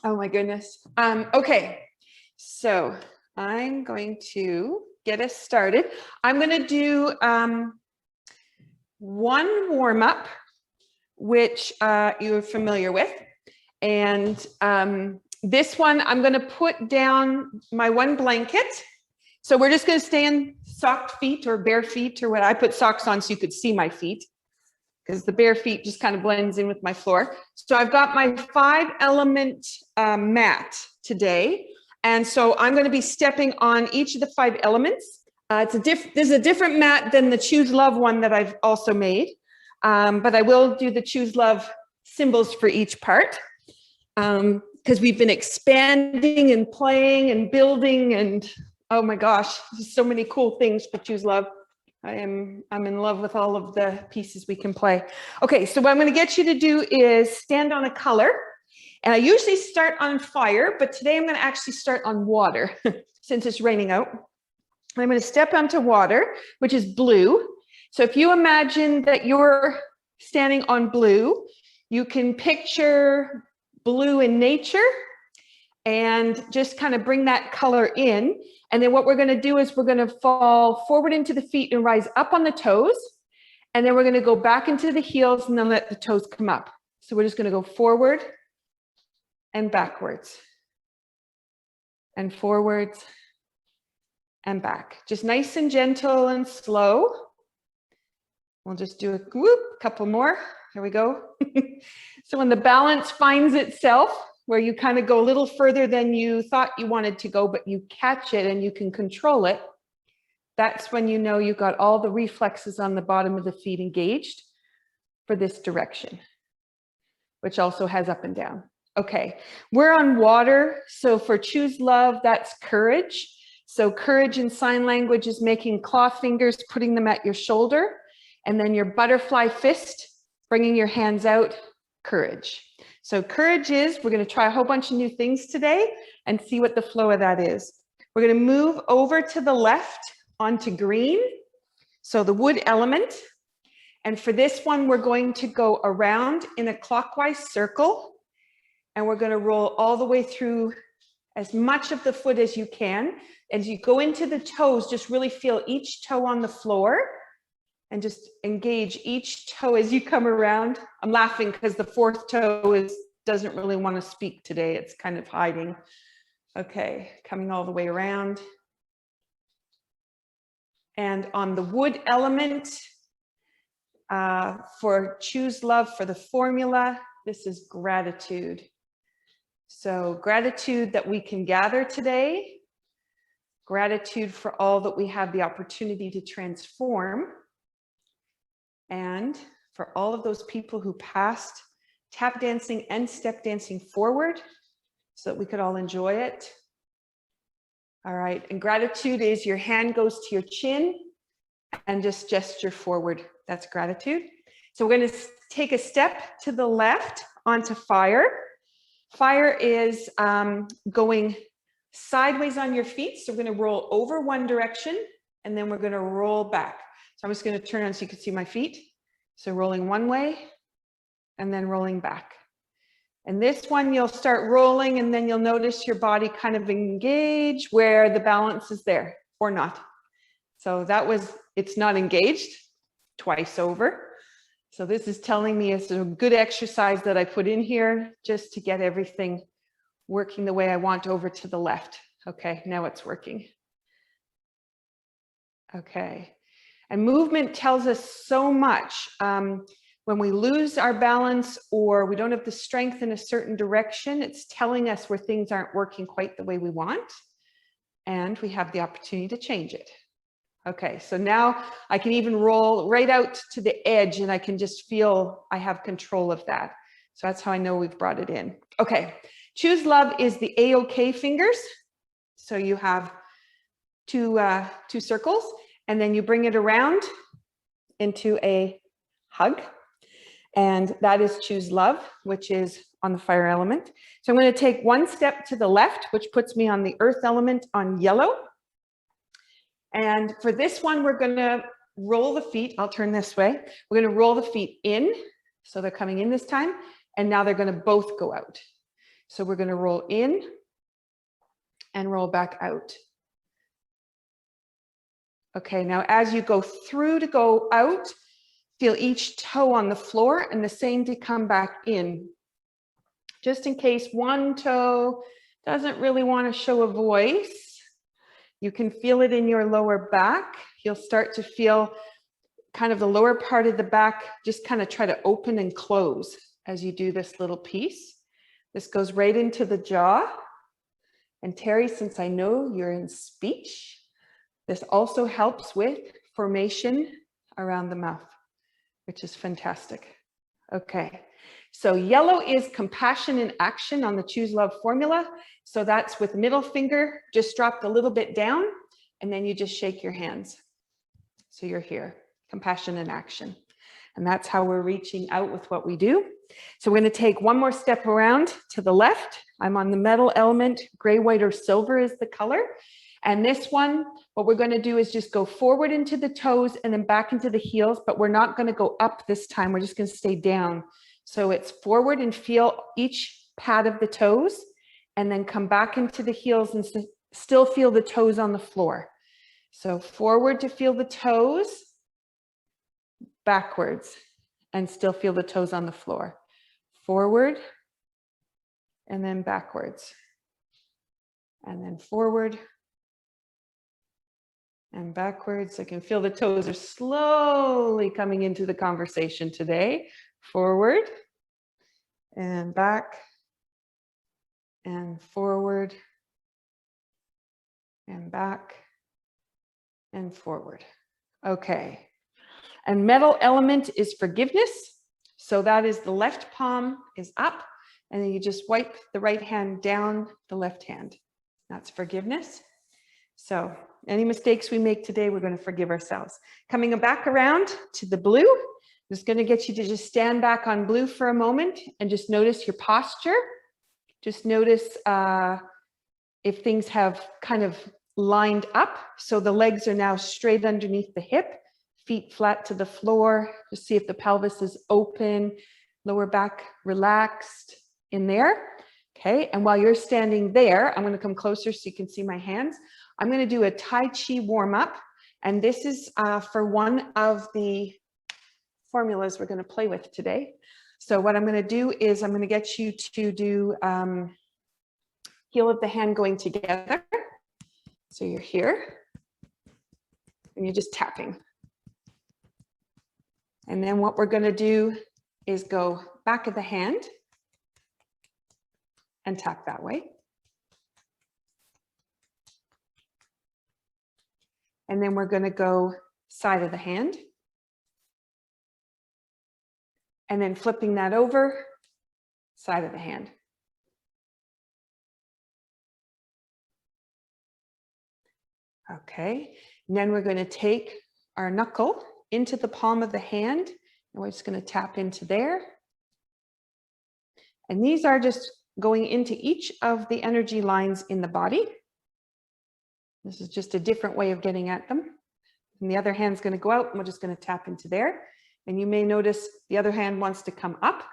Oh my goodness. Okay, so I'm going to get us started. I'm going to do one warm up, which you're familiar with. And this one, I'm going to put down my one blanket. So we're just going to stay in socked feet or bare feet or what. I put socks on so you could see my feet, because the bare feet just kind of blends in with my floor. So I've got my 5-element mat today. And so I'm going to be stepping on each of the 5 elements. This is a different mat than the Choose Love one that I've also made. But I will do the Choose Love symbols for each part. Because we've been expanding and playing and building, and oh my gosh, there's so many cool things for Choose Love. I'm in love with all of the pieces we can play. Okay, so what I'm going to get you to do is stand on a color. And I usually start on fire, but today I'm going to actually start on water since it's raining out. I'm going to step onto water, which is blue. So if you imagine that you're standing on blue, you can picture blue in nature and just kind of bring that color in. And then what we're going to do is we're going to fall forward into the feet and rise up on the toes. And then we're going to go back into the heels and then let the toes come up. So we're just going to go forward and backwards and forwards and back. Just nice and gentle and slow. We'll just do a whoop, couple more. There we go. So when the balance finds itself, where you kind of go a little further than you thought you wanted to go, but you catch it and you can control it, that's when you know you got all the reflexes on the bottom of the feet engaged for this direction, which also has up and down. Okay, we're on water. So for Choose Love, that's courage. So courage in sign language is making claw fingers, putting them at your shoulder, and then your butterfly fist, bringing your hands out, courage. So courage is, we're going to try a whole bunch of new things today and see what the flow of that is. We're going to move over to the left onto green. So the wood element. And for this one, we're going to go around in a clockwise circle. And we're going to roll all the way through as much of the foot as you can. As you go into the toes, just really feel each toe on the floor. And just engage each toe as you come around. I'm laughing because the 4th toe doesn't really want to speak today. It's kind of hiding. Okay, coming all the way around. And on the wood element, for Choose Love, for the formula, this is gratitude. So gratitude that we can gather today. Gratitude for all that we have the opportunity to transform. And for all of those people who passed tap dancing and step dancing forward so that we could all enjoy it. All right, and gratitude is your hand goes to your chin and just gesture forward. That's gratitude. So we're going to take a step to the left onto fire. Fire is going sideways on your feet. So we're going to roll over one direction and then we're going to roll back. So I'm just going to turn on so you can see my feet. So rolling one way and then rolling back. And this one, you'll start rolling and then you'll notice your body kind of engage where the balance is there or not. So it's not engaged twice over. So this is telling me it's a good exercise that I put in here just to get everything working the way I want over to the left. Okay, now it's working. Okay. And movement tells us so much. When we lose our balance or we don't have the strength in a certain direction, it's telling us where things aren't working quite the way we want. And we have the opportunity to change it. Okay, so now I can even roll right out to the edge and I can just feel I have control of that. So that's how I know we've brought it in. Okay, Choose Love is the A-OK fingers. So you have two circles. And then you bring it around into a hug. And that is Choose Love, which is on the fire element. So I'm going to take one step to the left, which puts me on the earth element on yellow. And for this one, we're going to roll the feet. I'll turn this way. We're going to roll the feet in. So they're coming in this time. And now they're going to both go out. So we're going to roll in and roll back out. Okay, now as you go through to go out, feel each toe on the floor and the same to come back in. Just in case one toe doesn't really want to show a voice, you can feel it in your lower back. You'll start to feel kind of the lower part of the back just kind of try to open and close as you do this little piece. This goes right into the jaw. And Terry, since I know you're in speech, this also helps with formation around the mouth, which is fantastic. Okay, so yellow is compassion in action on the Choose Love formula. So that's with middle finger, just dropped a little bit down, and then you just shake your hands. So you're here, compassion in action. And that's how we're reaching out with what we do. So we're going to take one more step around to the left. I'm on the metal element, gray, white, or silver is the color. And this one, what we're going to do is just go forward into the toes and then back into the heels, but we're not going to go up this time. We're just going to stay down. So it's forward and feel each pad of the toes and then come back into the heels and still feel the toes on the floor. So forward to feel the toes, backwards, and still feel the toes on the floor. Forward and then backwards. And then forward and backwards. I can feel the toes are slowly coming into the conversation today. Forward and back and forward and back and forward. Okay. And metal element is forgiveness. So that is the left palm is up and then you just wipe the right hand down the left hand. That's forgiveness. So any mistakes we make today, we're going to forgive ourselves. Coming back around to the blue, I'm just going to get you to just stand back on blue for a moment and just notice your posture. Just notice if things have kind of lined up. So the legs are now straight underneath the hip, feet flat to the floor. Just see if the pelvis is open, lower back relaxed in there. Okay, and while you're standing there, I'm going to come closer so you can see my hands. I'm going to do a Tai Chi warm up, and this is for one of the formulas we're going to play with today. So what I'm going to do is I'm going to get you to do heel of the hand going together. So you're here, and you're just tapping. And then what we're going to do is go back of the hand and tap that way. And then we're going to go side of the hand. And then flipping that over, side of the hand. Okay, and then we're going to take our knuckle into the palm of the hand, and we're just going to tap into there. And these are just going into each of the energy lines in the body. This is just a different way of getting at them. And the other hand's going to go out, and we're just going to tap into there. And you may notice the other hand wants to come up.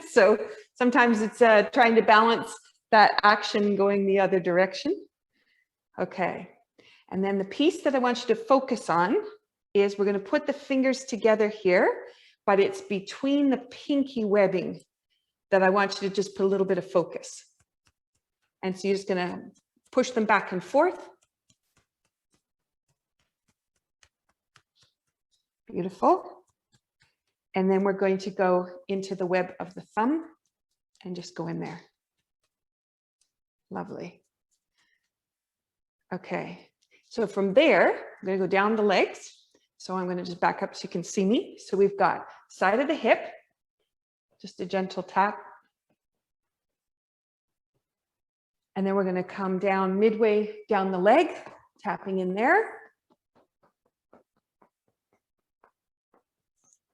So sometimes it's trying to balance that action going the other direction. Okay. And then the piece that I want you to focus on is we're going to put the fingers together here, but it's between the pinky webbing that I want you to just put a little bit of focus. And so you're just going to push them back and forth. Beautiful. And then we're going to go into the web of the thumb and just go in there. Lovely. Okay. So from there, I'm going to go down the legs. So I'm going to just back up so you can see me. So we've got side of the hip, just a gentle tap. And then we're going to come down midway down the leg, tapping in there.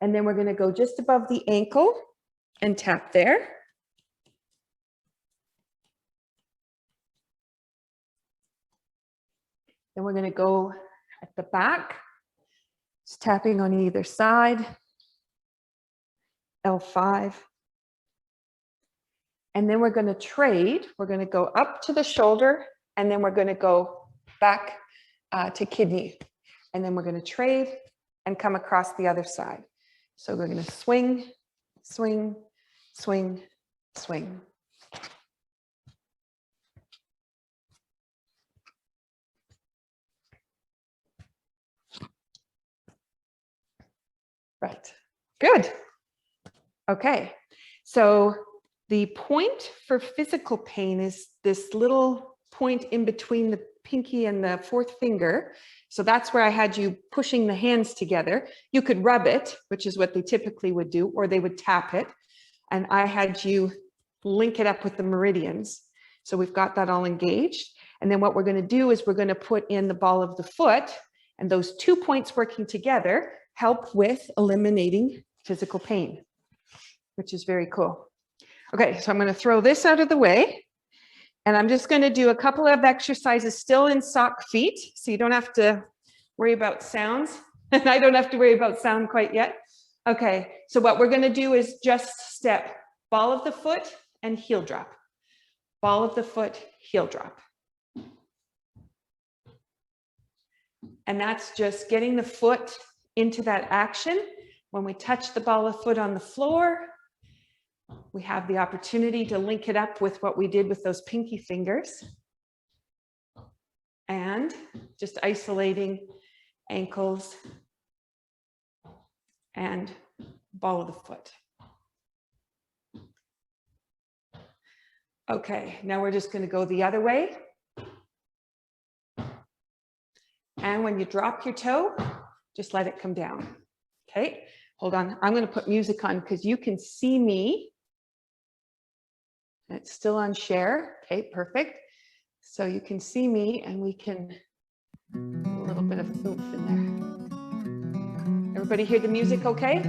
And then we're going to go just above the ankle and tap there. Then we're going to go at the back, just tapping on either side, L5. And then we're going to trade. We're going to go up to the shoulder, and then we're going to go back to kidney. And then we're going to trade and come across the other side. So we're going to swing, swing, swing, swing. Right. Good. Okay. So the point for physical pain is this little point in between the pinky and the fourth finger. So that's where I had you pushing the hands together. You could rub it, which is what they typically would do, or they would tap it. And I had you link it up with the meridians. So we've got that all engaged. And then what we're going to do is we're going to put in the ball of the foot, and those 2 points working together help with eliminating physical pain, which is very cool. Okay, so I'm going to throw this out of the way, and I'm just going to do a couple of exercises still in sock feet, so you don't have to worry about sounds, and I don't have to worry about sound quite yet. Okay, so what we're going to do is just step ball of the foot and heel drop. Ball of the foot, heel drop. And that's just getting the foot into that action. When we touch the ball of foot on the floor, we have the opportunity to link it up with what we did with those pinky fingers. And just isolating ankles and ball of the foot. Okay, now we're just going to go the other way. And when you drop your toe, just let it come down. Okay, hold on. I'm going to put music on because you can see me. It's still on share. Okay, perfect. So you can see me, and we can put a little bit of oomph in there. Everybody hear the music okay?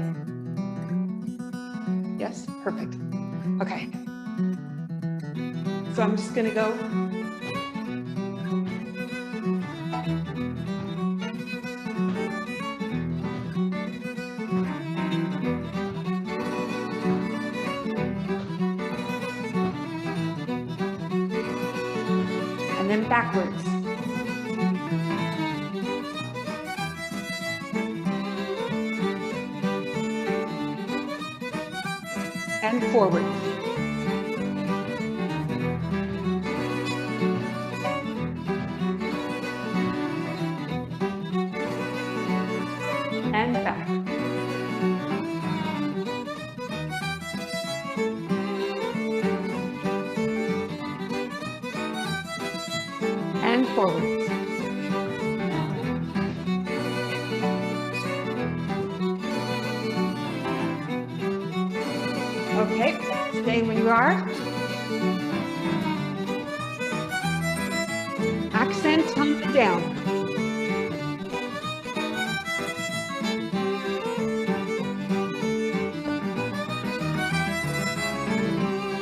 Yes, perfect. Okay. So I'm just going to go. And then backwards. And forward. And back. And forward. Okay, stay where you are. Accent on the down.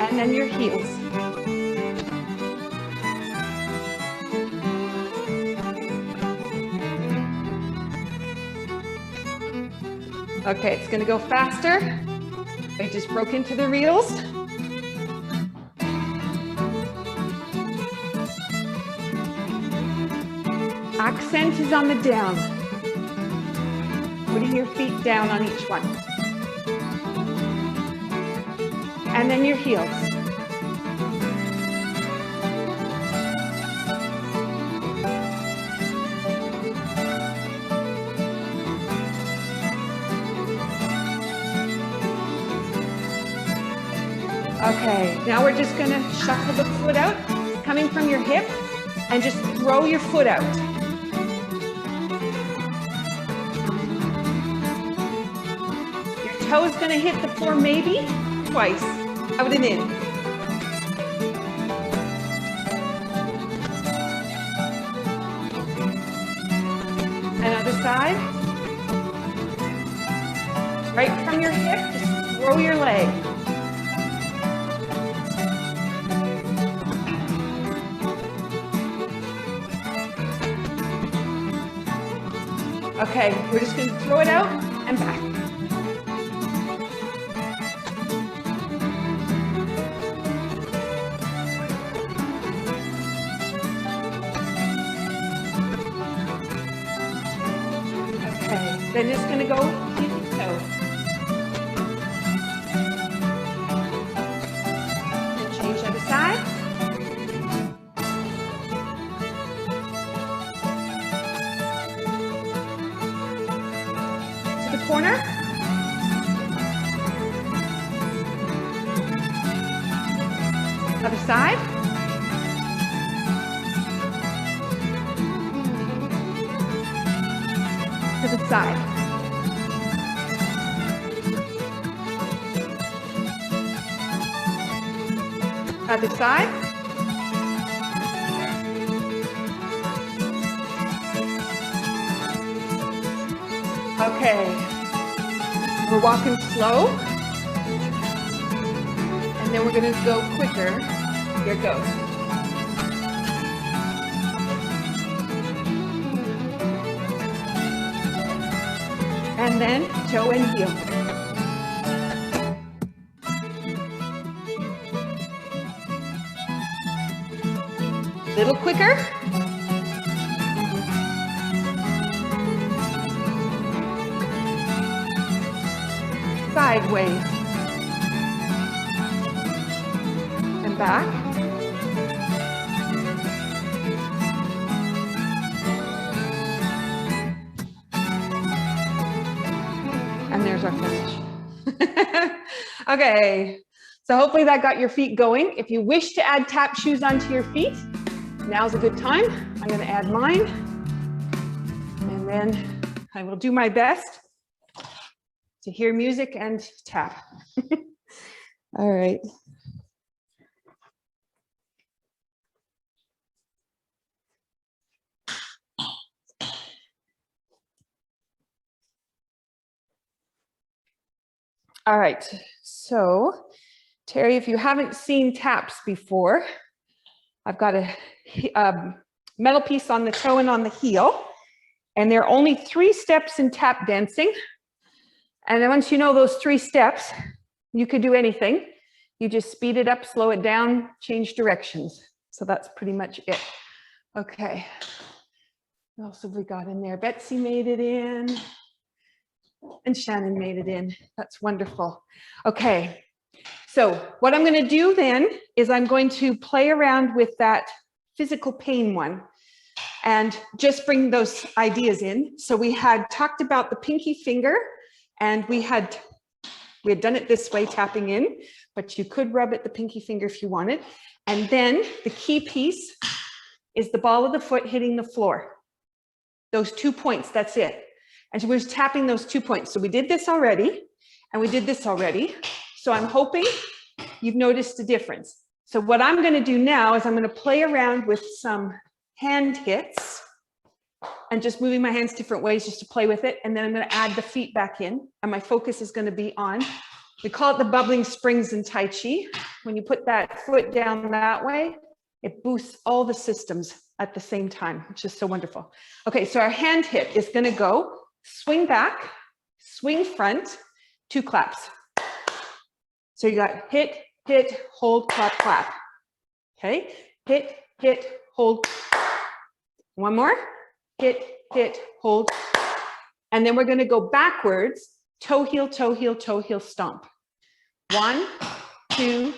And then your heels. Okay, it's going to go faster. I just broke into the reels. Accent is on the down. Putting your feet down on each one. And then your heels. Okay, now we're just going to shuffle the foot out, coming from your hip, and just throw your foot out. Your toe is going to hit the floor maybe twice, out and in. And other side. Right from your hip, just throw your leg. Okay, we're just going to throw it out and back. Then it's going to go heel to toe. And change other side. To the corner. Other side. To the side. Other side. Okay. We're walking slow. And then we're going to go quicker. Here it goes. And then toe and heel. Little quicker. Sideways. And back. And there's our finish. Okay, so hopefully that got your feet going. If you wish to add tap shoes onto your feet, now's a good time. I'm going to add mine. And then I will do my best to hear music and tap. All right. All right, so Terry, if you haven't seen taps before, I've got a metal piece on the toe and on the heel, and there are only 3 steps in tap dancing. And then once you know those 3 steps, you could do anything. You just speed it up, slow it down, change directions. So that's pretty much it. Okay, what else have we got in there? Betsy made it in. And Shannon made it in. That's wonderful. Okay, so what I'm going to do then is I'm going to play around with that physical pain one and just bring those ideas in. So we had talked about the pinky finger, and we had done it this way, tapping in, but you could rub at the pinky finger if you wanted. And then the key piece is the ball of the foot hitting the floor. Those 2 points, that's it. And so we're just tapping those 2 points. So we did this already, and we did this already. So I'm hoping you've noticed the difference. So what I'm going to do now is I'm going to play around with some hand hits and just moving my hands different ways just to play with it. And then I'm going to add the feet back in. And my focus is going to be on, we call it the bubbling springs in Tai Chi. When you put that foot down that way, it boosts all the systems at the same time, which is so wonderful. Okay, so our hand hit is going to go swing back, swing front, 2 claps. So you got hit, hit, hold, clap, clap. Okay, hit, hit, hold. One more, hit, hit, hold. And then we're going to go backwards, toe, heel, toe, heel, toe, heel, stomp. 1, 2,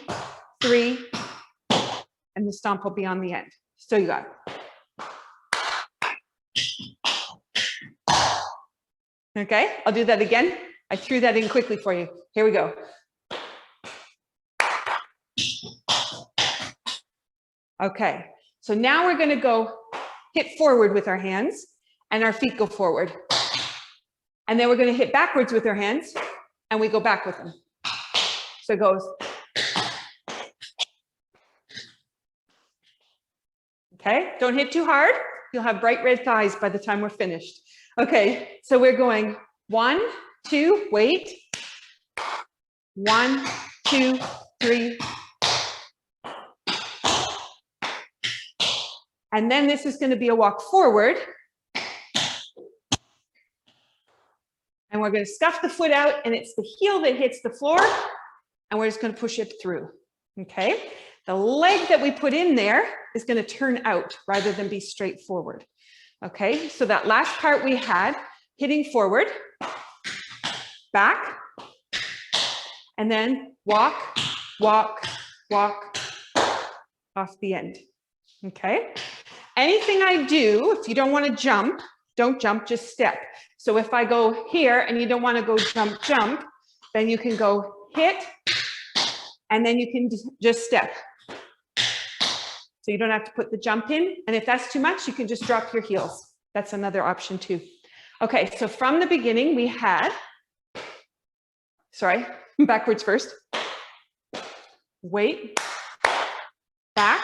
3, and the stomp will be on the end. So you got okay, I'll do that again. I threw that in quickly for you. Here we go. Okay, so now we're going to go hit forward with our hands and our feet go forward. And then we're going to hit backwards with our hands and we go back with them. So it goes. Okay, don't hit too hard. You'll have bright red thighs by the time we're finished. Okay, so we're going 1, 2, wait. 1, 2, 3. And then this is going to be a walk forward. And we're going to scuff the foot out, and it's the heel that hits the floor, and we're just going to push it through. Okay, the leg that we put in there is going to turn out rather than be straight forward. Okay, so that last part we had hitting forward, back, and then walk, walk, walk off the end. Okay? Anything I do, if you don't want to jump, don't jump, just step. So if I go here and you don't want to go jump, jump, then you can go hit, and then you can just step. So you don't have to put the jump in. And if that's too much, you can just drop your heels. That's another option too. Okay, so from the beginning, we had, sorry, backwards first. Wait, back.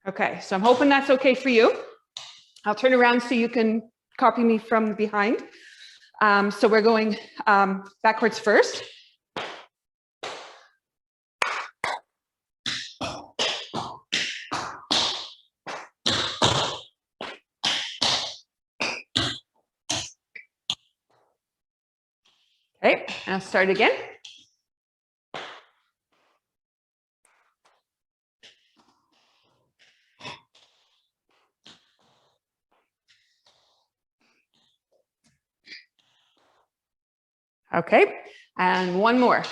Okay, so I'm hoping that's okay for you. I'll turn around so you can copy me from behind. So we're going backwards first. Okay, and I'll start again. Okay, and one more.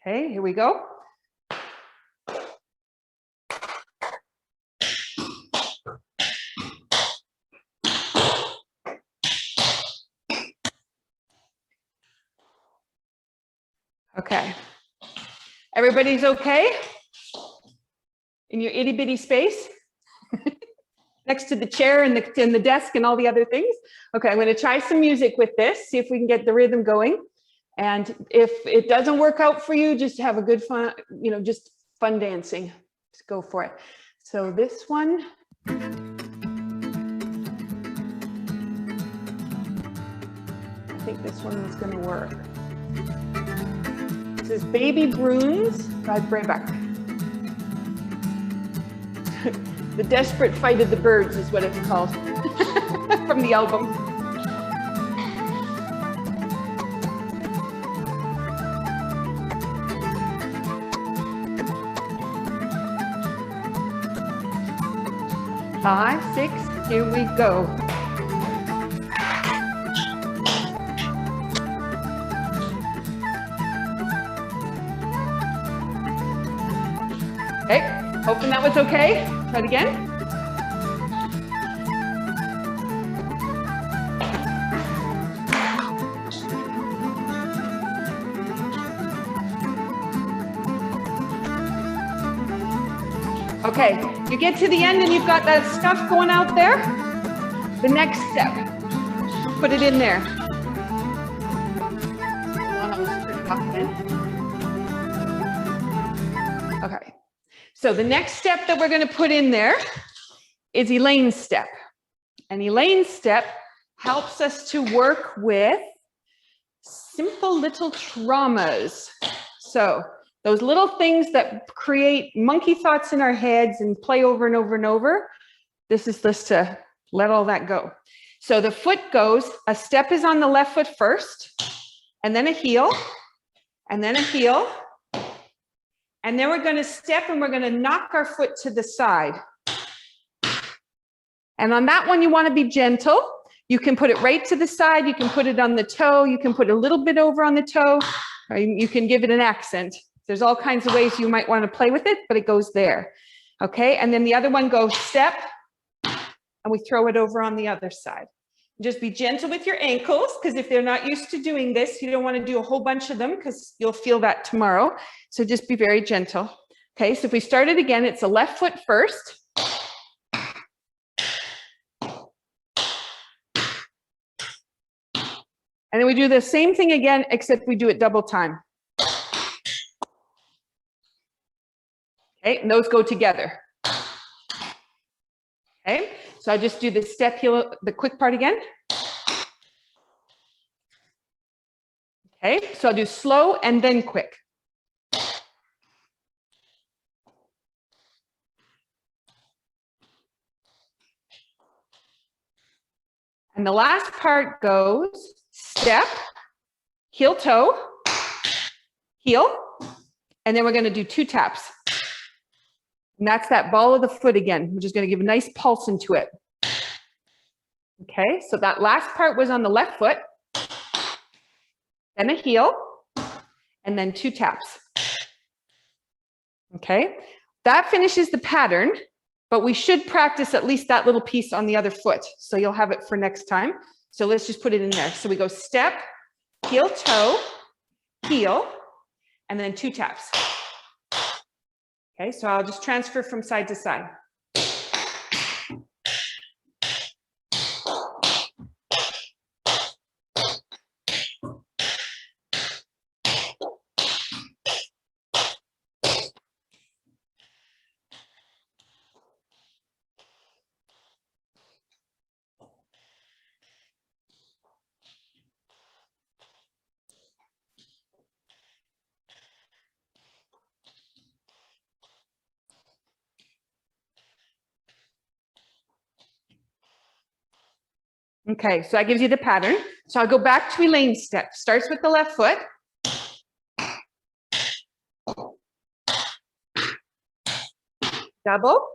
Okay, here we go. Okay, everybody's okay in your itty bitty space next to the chair and the desk and all the other things. Okay, I'm going to try some music with this, see if we can get the rhythm going. And if it doesn't work out for you, just have a good fun, you know, just fun dancing. Just go for it. So this one. I think this one was going to work. This is Baby Bruins by Brebeck. The Desperate Fight of the Birds is what it's called from the album. Five, six, here we go. Okay, hoping that was okay. Try it again. Okay, you get to the end and you've got that stuff going out there. The next step, put it in there. Okay, so the next step that we're going to put in there is Elaine's step. And Elaine's step helps us to work with simple little traumas. So those little things that create monkey thoughts in our heads and play over and over and over, this is just to let all that go. So the foot goes, a step is on the left foot first, and then a heel, and then a heel. And then we're going to step and we're going to knock our foot to the side. And on that one, you want to be gentle. You can put it right to the side. You can put it on the toe. You can put a little bit over on the toe, or you can give it an accent. There's all kinds of ways you might want to play with it, but it goes there. Okay, and then the other one goes step, and we throw it over on the other side. Just be gentle with your ankles, because if they're not used to doing this, you don't want to do a whole bunch of them because you'll feel that tomorrow. So just be very gentle. Okay, so if we start it again, it's a left foot first. And then we do the same thing again, except we do it double time. Okay, and those go together. Okay, so I just do the step heel, the quick part again. Okay, so I'll do slow and then quick. And the last part goes step, heel toe, heel, And then we're going to do 2 taps. And that's that ball of the foot again. We're just going to give a nice pulse into it. Okay, so that last part was on the left foot, then a heel, and then 2 taps. Okay, that finishes the pattern, but we should practice at least that little piece on the other foot. So you'll have it for next time. So let's just put it in there. So we go step, heel, toe, heel, and then 2 taps. Okay, so I'll just transfer from side to side. Okay, so that gives you the pattern. So I'll go back to Elaine step. Starts with the left foot. Double.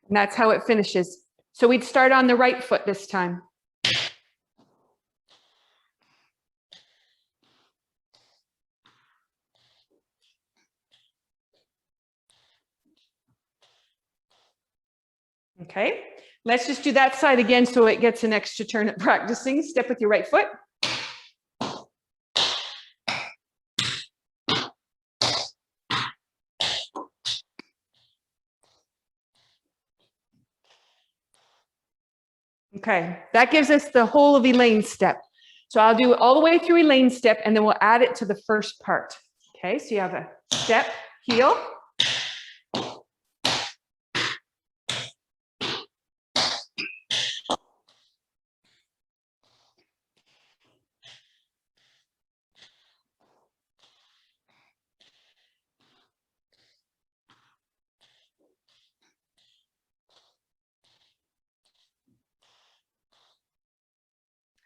And that's how it finishes. So we'd start on the right foot this time. Okay, let's just do that side again so it gets an extra turn at practicing. Step with your right foot. Okay, that gives us the whole of Elaine's step. So I'll do all the way through Elaine's step and then we'll add it to the first part. Okay, so you have a step, heel.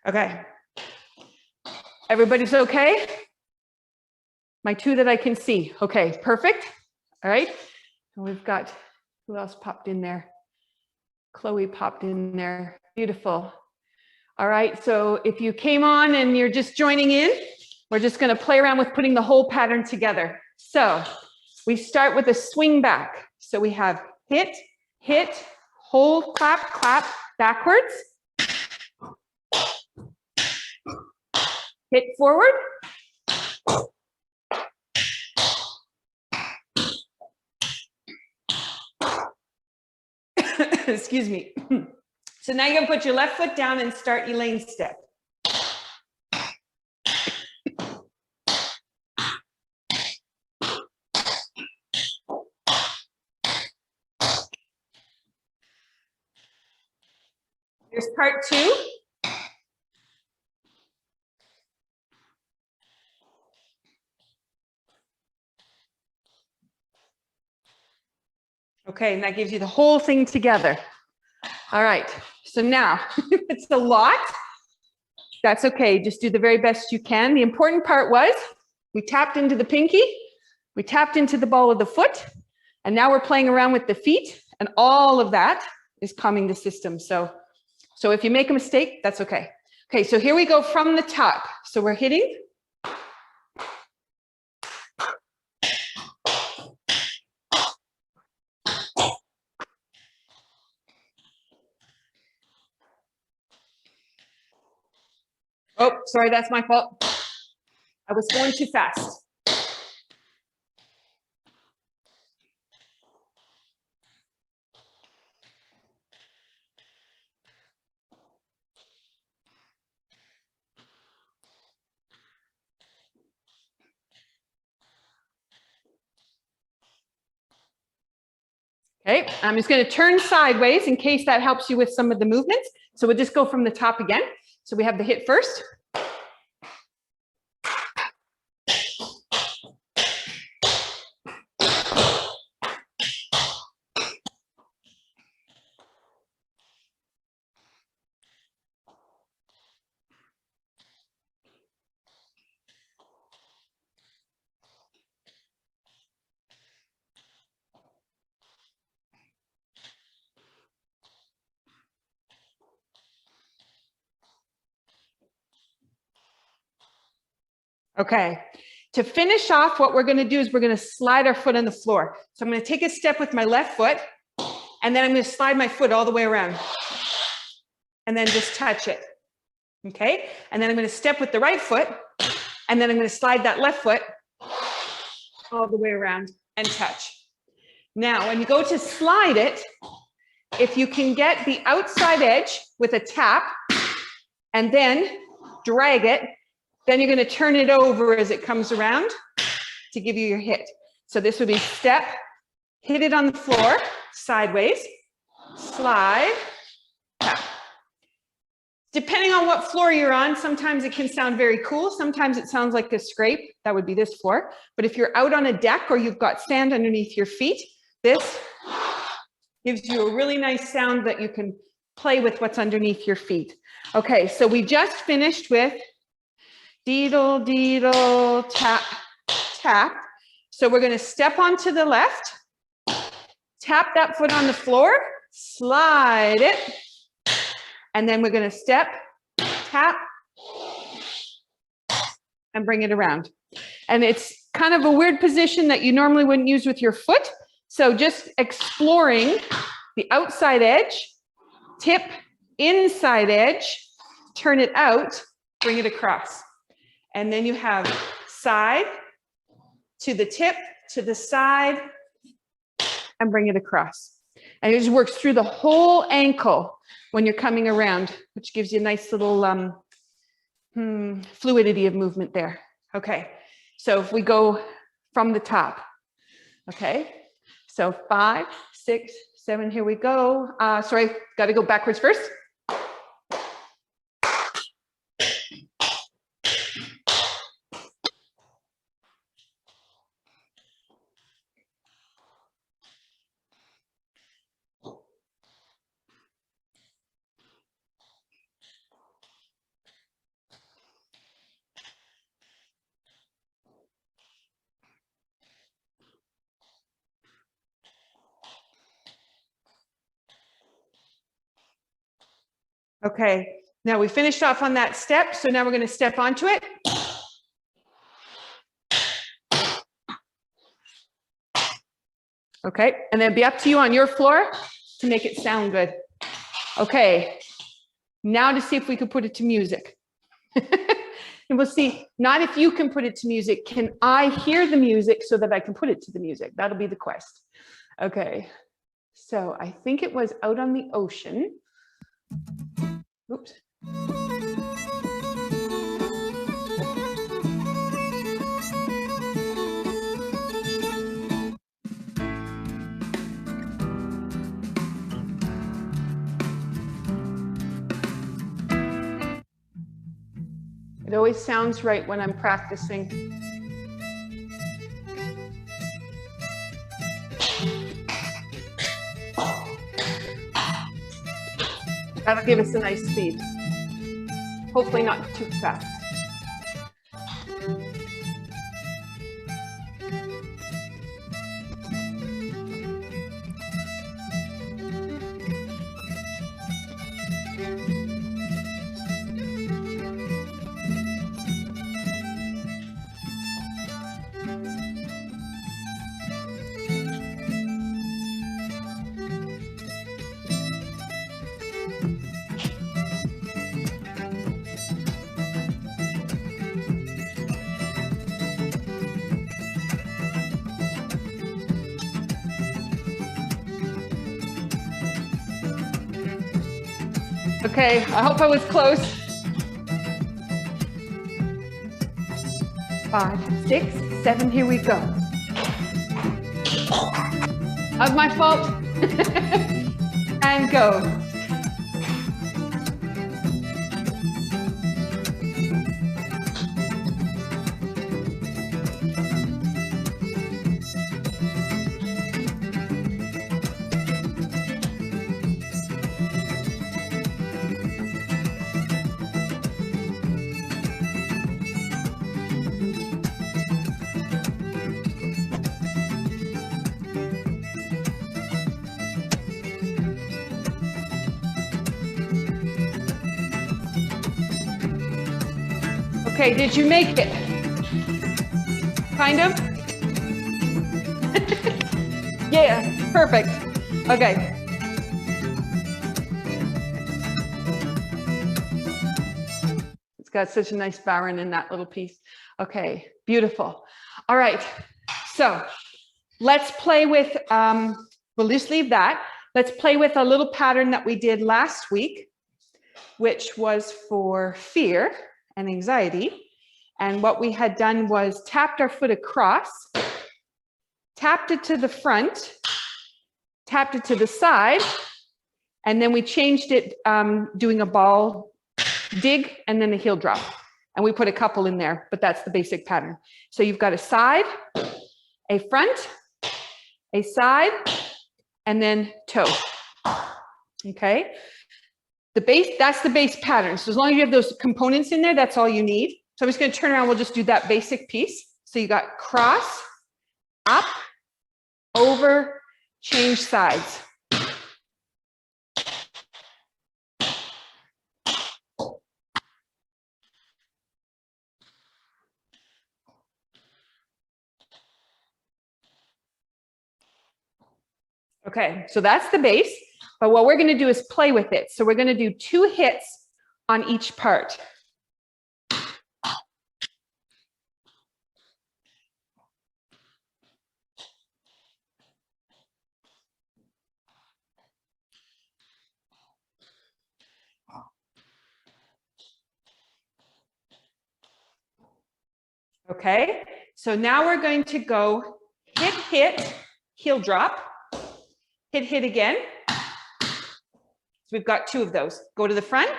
Okay, everybody's okay? My 2 that I can see. Okay, perfect. All right, and we've got, who else popped in there? Chloe popped in there. Beautiful. All right, so if you came on and you're just joining in, we're just going to play around with putting the whole pattern together. So we start with a swing back. So we have hit, hit, hold, clap, clap, backwards. Hit forward. Excuse me. So now you're going to put your left foot down and start Elaine's step. Here's part 2. Okay, and that gives you the whole thing together. All right, so now, if it's a lot, that's okay. Just do the very best you can. The important part was we tapped into the pinky, we tapped into the ball of the foot, and now we're playing around with the feet, and all of that is calming the system. So if you make a mistake, that's okay. Okay, so here we go from the top. So we're hitting. Oh, sorry, that's my fault. I was going too fast. Okay, I'm just going to turn sideways in case that helps you with some of the movements. So we'll just go from the top again. So we have the hit first. Okay. To finish off, what we're going to do is we're going to slide our foot on the floor. So I'm going to take a step with my left foot, and then I'm going to slide my foot all the way around. And then just touch it. Okay. And then I'm going to step with the right foot, and then I'm going to slide that left foot all the way around and touch. Now, when you go to slide it, if you can get the outside edge with a tap and then drag it, then you're going to turn it over as it comes around to give you your hit. So this would be step, hit it on the floor, sideways, slide, tap. Depending on what floor you're on, sometimes it can sound very cool. Sometimes it sounds like a scrape. That would be this floor. But if you're out on a deck or you've got sand underneath your feet, this gives you a really nice sound that you can play with what's underneath your feet. Okay, so we just finished with deedle, deedle, tap, tap. So we're going to step onto the left, tap that foot on the floor, slide it, and then we're going to step, tap, and bring it around. And it's kind of a weird position that you normally wouldn't use with your foot. So just exploring the outside edge, tip, inside edge, turn it out, bring it across. And then you have side to the tip, to the side, and bring it across. And it just works through the whole ankle when you're coming around, which gives you a nice little fluidity of movement there. Okay, so if we go from the top, okay, so 5, 6, 7, here we go. Sorry, got to go backwards first. Okay, now we finished off on that step, so now we're going to step onto it. Okay, and then be up to you on your floor to make it sound good. Okay, now to see if we can put it to music. And we'll see, not if you can put it to music, can I hear the music so that I can put it to the music? That'll be the quest. Okay, so I think it was Out on the Ocean. Oops. It always sounds right when I'm practicing. That'll give us a nice speed. Hopefully not too fast. Okay, I hope I was close. 5, 6, 7, here we go. Of my fault. And go. Okay, did you make it? kind of. Yeah, perfect. Okay. It's got such a nice barren in that little piece. Okay, beautiful. All right, so let's play with, we'll just leave that. Let's play with a little pattern that we did last week, which was for fear and anxiety. And what we had done was tapped our foot across, tapped it to the front, tapped it to the side, and then we changed it doing a ball dig and then a heel drop. And we put a couple in there, but that's the basic pattern. So you've got a side, a front, a side, and then toe. Okay. The base, that's the base pattern. So as long as you have those components in there, that's all you need. So I'm just going to turn around. We'll just do that basic piece. So you got cross, up, over, change sides. Okay, so that's the base. But what we're going to do is play with it. So we're going to do 2 hits on each part. Okay, so now we're going to go hit, hit, heel drop, hit, hit again. So we've got 2 of those. Go to the front.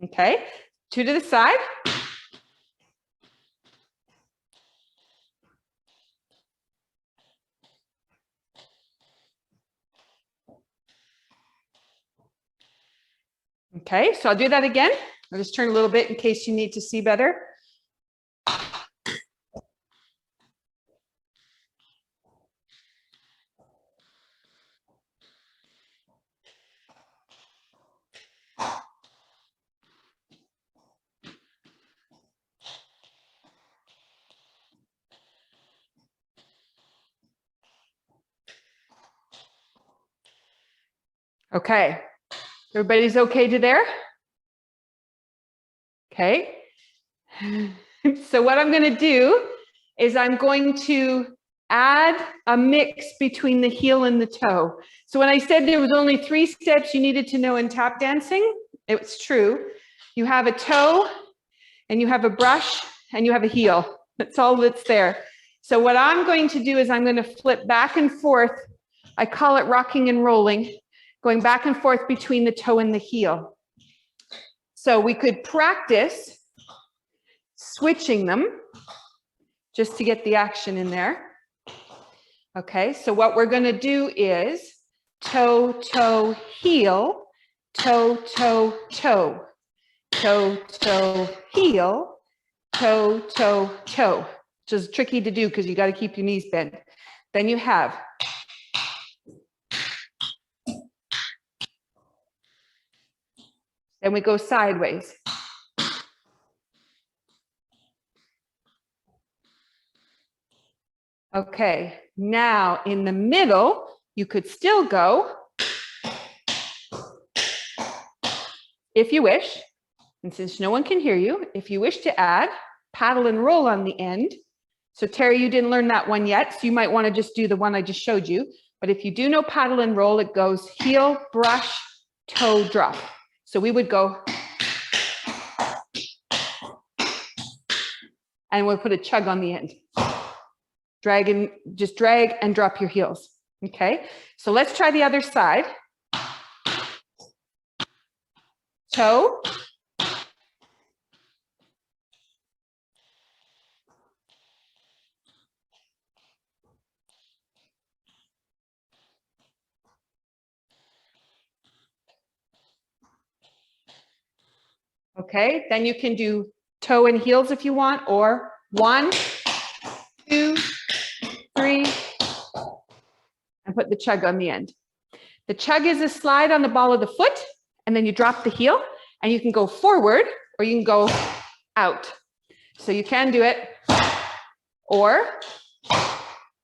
Okay, 2 to the side. Okay, so I'll do that again. I'll just turn a little bit in case you need to see better. Okay, everybody's okay to there? Okay. So what I'm going to do is I'm going to add a mix between the heel and the toe. So when I said there was only 3 steps you needed to know in tap dancing, it's true. You have a toe and you have a brush and you have a heel. That's all that's there. So what I'm going to do is I'm going to flip back and forth. I call it rocking and rolling, going back and forth between the toe and the heel. So we could practice switching them just to get the action in there. Okay, so what we're going to do is toe, toe, heel, toe, toe, toe, toe, toe, heel, toe, toe, toe. Which is tricky to do because you got to keep your knees bent. Then you have then we go sideways. Okay, now in the middle, you could still go, if you wish, and since no one can hear you, if you wish to add paddle and roll on the end. So Terry, you didn't learn that one yet, so you might want to just do the one I just showed you. But if you do know paddle and roll, it goes heel, brush, toe, drop. So we would go, and we'll put a chug on the end. Drag and just drag and drop your heels. Okay, so let's try the other side. Toe. Okay, then you can do toe and heels if you want, or 1, 2, 3, and put the chug on the end. The chug is a slide on the ball of the foot, and then you drop the heel, and you can go forward or you can go out. So you can do it, or,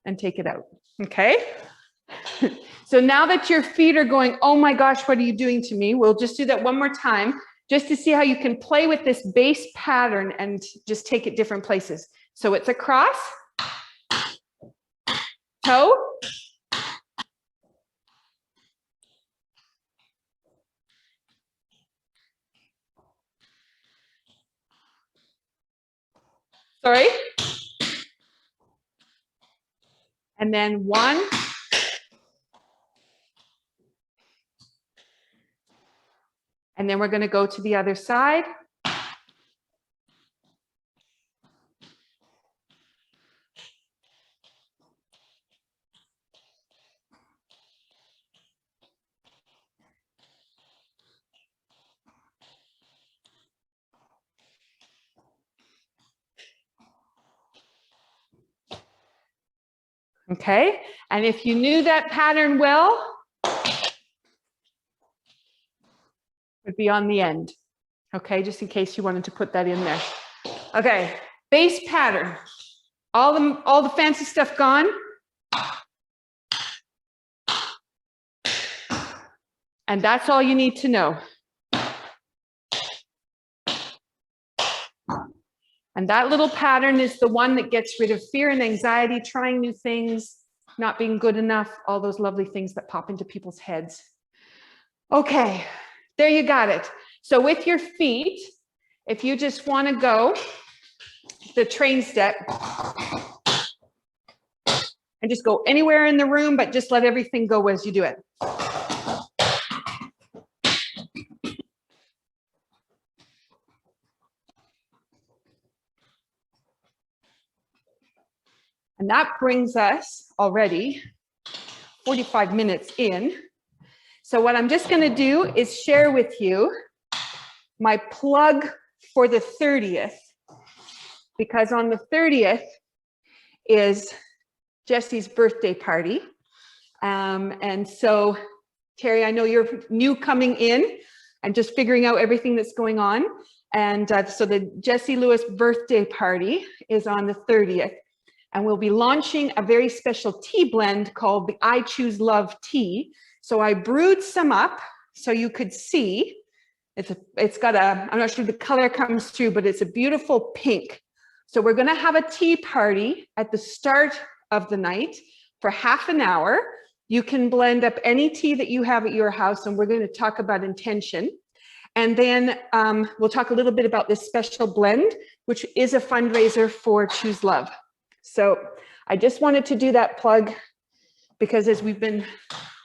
and take it out, okay? So now that your feet are going, oh my gosh, what are you doing to me? We'll just do that one more time, just to see how you can play with this base pattern and just take it different places. So it's a cross, toe, sorry, and then one, and then we're going to go to the other side. Okay, and if you knew that pattern well, would be on the end. Okay, just in case you wanted to put that in there. Okay, base pattern. All the fancy stuff gone. And that's all you need to know. And that little pattern is the one that gets rid of fear and anxiety, trying new things, not being good enough, all those lovely things that pop into people's heads. Okay, there you got it. So with your feet, if you just want to go the train step and just go anywhere in the room, but just let everything go as you do it. And that brings us already 45 minutes in. So what I'm just going to do is share with you my plug for the 30th, because on the 30th is Jesse's birthday party. And so, Terry, I know you're new coming in and just figuring out everything that's going on. And so the Jesse Lewis birthday party is on the 30th. And we'll be launching a very special tea blend called the I Choose Love Tea. So I brewed some up so you could see. It's got a, I'm not sure the color comes through, but it's a beautiful pink. So we're going to have a tea party at the start of the night for half an hour. You can blend up any tea that you have at your house, and we're going to talk about intention. And then we'll talk a little bit about this special blend, which is a fundraiser for Choose Love. So I just wanted to do that plug because as we've been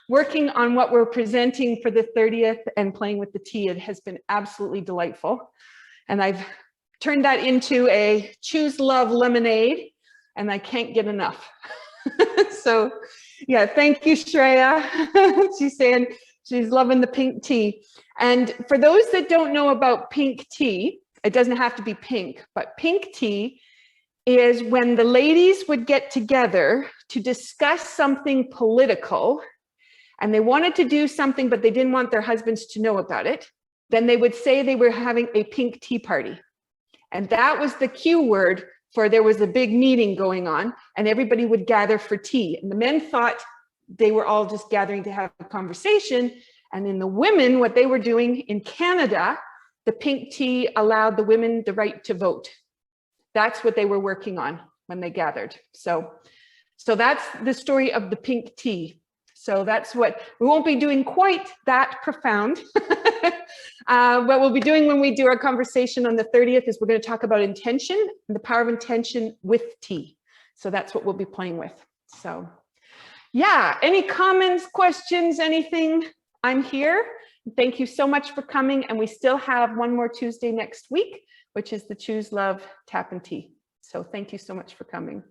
working on what we're presenting for the 30th and playing with the tea, it has been absolutely delightful. And I've turned that into a Choose Love lemonade, and I can't get enough. So yeah, thank you, Shreya. She's saying she's loving the pink tea. And for those that don't know about pink tea, it doesn't have to be pink, but pink tea is when the ladies would get together to discuss something political, and they wanted to do something, but they didn't want their husbands to know about it. Then they would say they were having a pink tea party. And that was the cue word for there was a big meeting going on, and everybody would gather for tea. And the men thought they were all just gathering to have a conversation. And then the women, what they were doing in Canada, the pink tea allowed the women the right to vote. That's what they were working on when they gathered. So that's the story of the pink tea. So that's what we won't be doing quite that profound. What we'll be doing when we do our conversation on the 30th is we're going to talk about intention and the power of intention with tea. So that's what we'll be playing with. So yeah, any comments, questions, anything? I'm here. Thank you so much for coming. And we still have one more Tuesday next week, which is the Choose Love Tap and Tea. So thank you so much for coming.